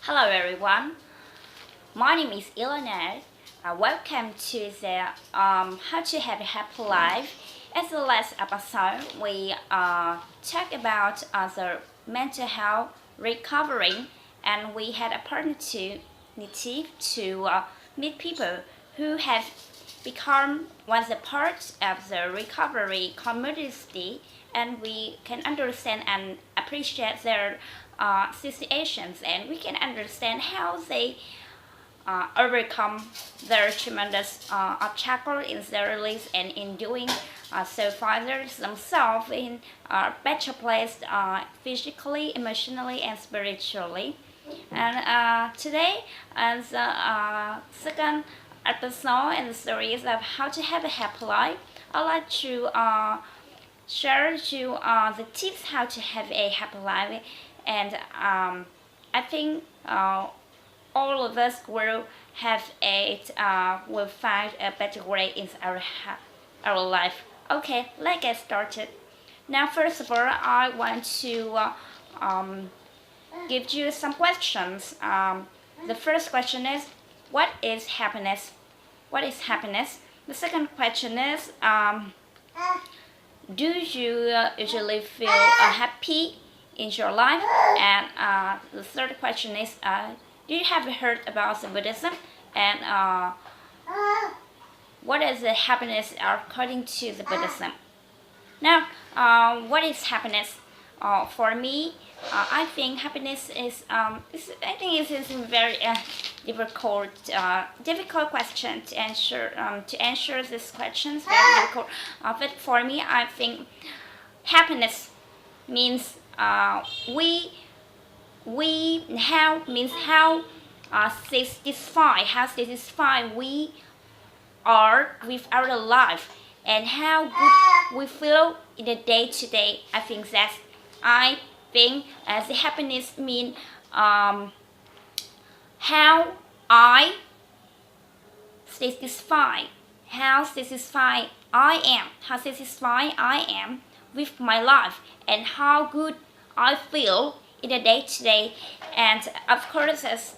Hello everyone, my name is Ilana. Welcome to the How to Have a Happy Life. As the last episode, we talked about the mental health recovering, and we had opportunity to meet people who have become one of the parts of the recovery community, and we can understand and appreciate their situations, and we can understand how they overcome their tremendous obstacle in their lives and in doing so find themselves in a better place physically, emotionally, and spiritually. And today, as the second episode in the series of How to Have a Happy Life, I'd like to share to the tips how to have a happy life, and I think all of us will have will find a better way in our life. Okay, let's get started. Now, first of all, I want to give you some questions. The first question is, what is happiness? What is happiness? The second question is, do you usually feel happy in your life? And the third question is, do you have heard about the Buddhism? And what is the happiness according to the Buddhism? Now, what is happiness? For me, I think happiness is, I think it is a very difficult question to answer. To answer this question is very difficult. But for me, I think happiness means how satisfied we are with our life, and how good we feel in the day to day. I think the happiness mean how I satisfied how satisfied I am with my life, and how good I feel in the day to day. And of course, as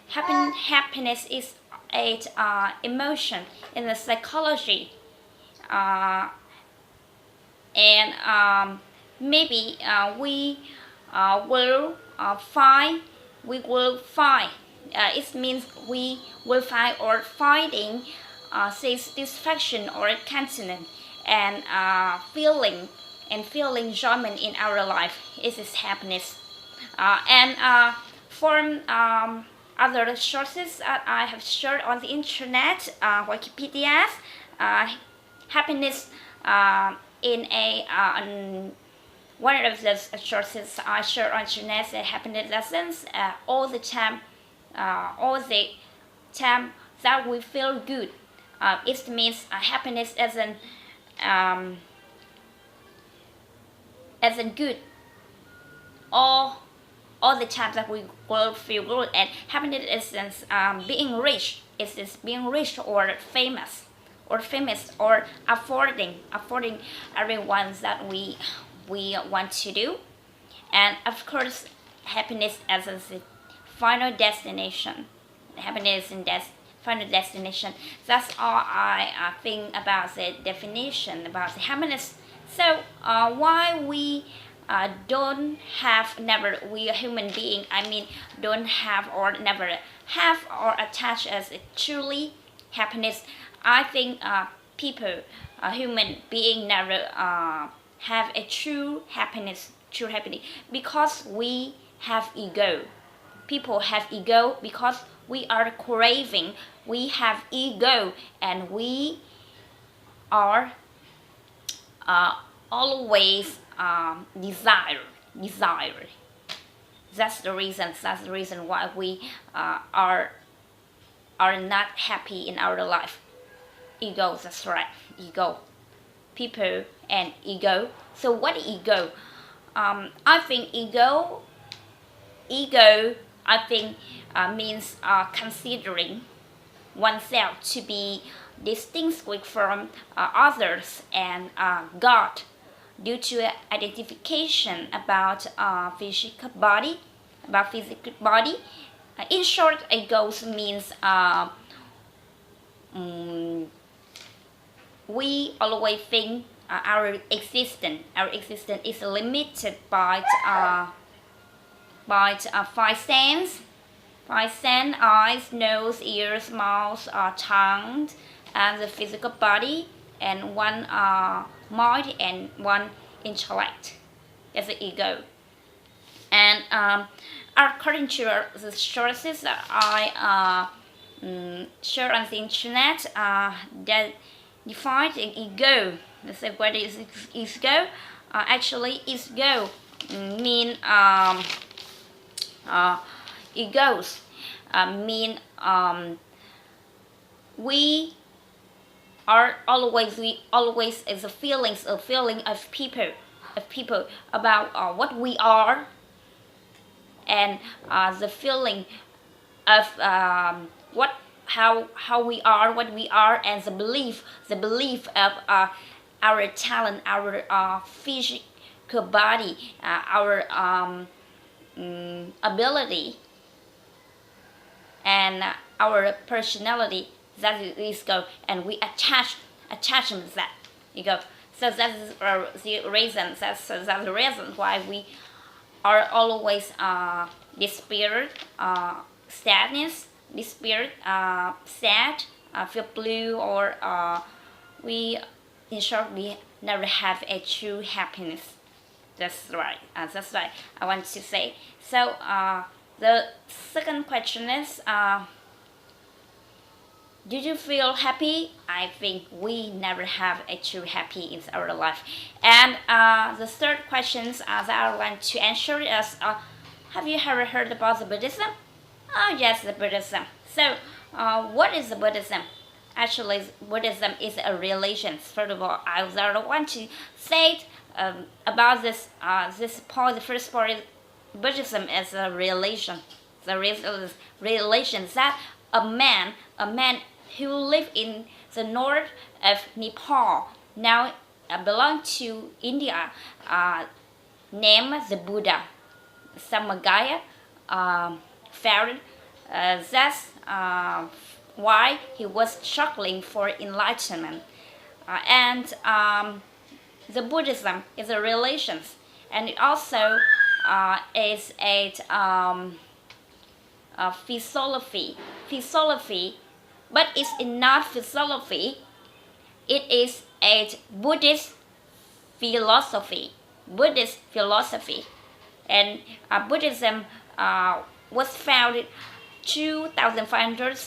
happiness is a emotion in the psychology, and maybe we will find it means we will find or finding satisfaction or contentment, and feeling enjoyment in our life. It is happiness. And from other sources that I have shared on the internet, Wikipedia, happiness in a one of the sources I shared on the internet, happiness lessons all the time that we feel good. It means happiness isn't good all the time that we will feel good. And happiness isn't being rich. It is being rich or famous or affording everyone that we want to do. And of course, happiness as a final destination. Happiness in final destination. That's all I think about the definition about the happiness. So why we don't have never we human being, I mean, don't have or never have or attach as a truly happiness. I think people, human being never have a true happiness, because we have ego. People have ego because we are craving. We have ego, and we are always desire. That's the reason why we are not happy in our life. Ego, that's right. Ego, people, and ego. So what is ego? I think ego. I think means considering oneself to be distinguished from others and God, due to identification about physical body, about physical body. In short, egos means we always think our existence is limited by five sense: eyes, nose, ears, mouth, tongue, and the physical body, and one mind and one intellect. That's the ego. And according to the sources that I share on the internet, that define the ego. Let's say what is ego? Actually, ego mean egos mean we always is a feeling of people about what we are, and the feeling of what how we are, what we are, and the belief of our talent, our physical body, our ability, and our personality. That is ego, and we attachment that ego. So that is the reason. That's the reason why we are always despair, sadness, despair, sad, feel blue, or we, in short, we never have a true happiness. That's right. That's right. I want to say. So the second question is, did you feel happy? I think we never have a true happy in our life. And the third question that I want to answer is, have you ever heard about the Buddhism? Oh yes, the Buddhism. So what is the Buddhism? Actually, Buddhism is a religion. First of all, I want to say about this point. The first part is Buddhism is a religion. The religion that a man who live in the north of Nepal, now belong to India, named the Buddha. Samagaya found that's why he was struggling for enlightenment. And the Buddhism is a religion, and it also is a philosophy, but it's not philosophy. It is a Buddhist philosophy. And Buddhism was founded 2,500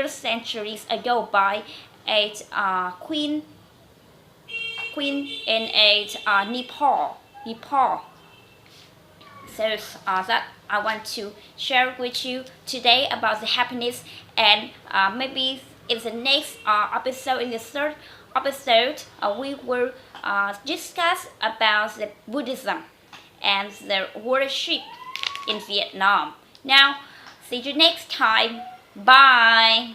centuries ago by a queen in a Nepal. So that I want to share with you today about the happiness, and maybe in the next episode, in the third episode, we will discuss about the Buddhism and the worship in Vietnam. Now, see you next time. Bye.